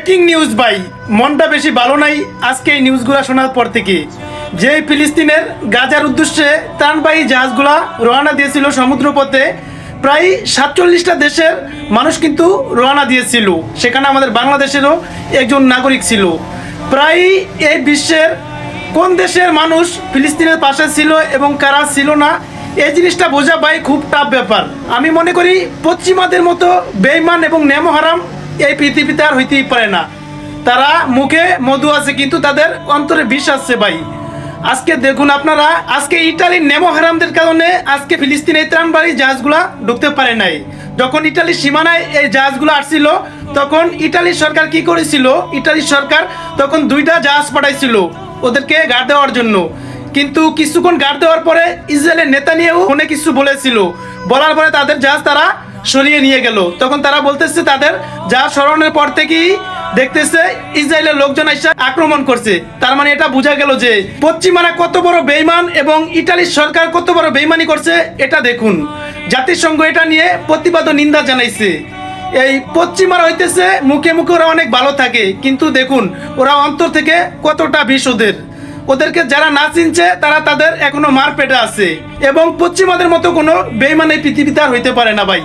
Breaking news ভাই, মনটা বেশি ভালো নাই আজকে এই নিউজগুলো শোনার পর থেকে। যে ফিলিস্তিনের গাজার উদ্দেশ্যে ত্রাণবাহী জাহাজগুলা রওনা দিয়েছিল সমুদ্রপথে, প্রায় 47টা দেশের মানুষ কিন্তু রওনা দিয়েছিল। সেখানে আমাদের বাংলাদেশেরও একজন নাগরিক ছিল। প্রায় এই বিশ্বের কোন দেশের মানুষ ফিলিস্তিনের পাশে ছিল এবং কারা ছিল না, এই জিনিসটা বোঝা ভাই খুব টাফ ব্যাপার। আমি মনে করি পশ্চিমাদের মতো বেঈমান এবং নেমহারাম এই পৃথিবীতে আর হইতেই পারে না। তারা মুখে মধু আছে কিন্তু তাদের অন্তরে বিষ আছে ভাই। আজকে দেখুন আপনারা, আজকে ইটালির নেমহারামদের কারণে আজকে ফিলিস্তিনে ত্রাণবাহী জাহাজগুলা ঢুকতে পারে নাই। যখন ইটালির সীমানায় এই জাহাজগুলো আসছিল তখন ইটালির সরকার কি করেছিল, ইটালির সরকার তখন 2টা জাহাজ পাঠাইছিল ওদেরকে গার্ড দেওয়ার জন্য। কিন্তু কিছুক্ষণ গার্ড দেওয়ার পরে ইসরায়েলের নেতানিয়াহু অনেক কিছু বলেছিল, বলার পরে তাদের জাহাজ তারা সরিয়ে নিয়ে গেল। তখন তারা বলতেছে তাদের জাহাজ সরানোর পর থেকেই দেখতেছে ইসরায়েলের লোকজন এসে আক্রমণ করছে। তার মানে এটা বোঝা গেল যে পশ্চিমারা কত বড় বেঈমান এবং ইটালির সরকার কত বড় বেঈমানি করছে। এটা দেখুন, জাতিসংঘ এটা নিয়ে প্রতিবাদ ও নিন্দা জানাইছে। এই পশ্চিমারা হইতেছে মুখে মুখে ওরা অনেক ভালো থাকে, কিন্তু দেখুন ওরা অন্তর থেকে কতটা বিষ ওদেরকে যারা না চিনছে তারা তাদের এখনো মার পেটে আছে। এবং পশ্চিমাদের মতো কোনো বেঈমান এই পৃথিবীতে আর হইতে পারে না ভাই।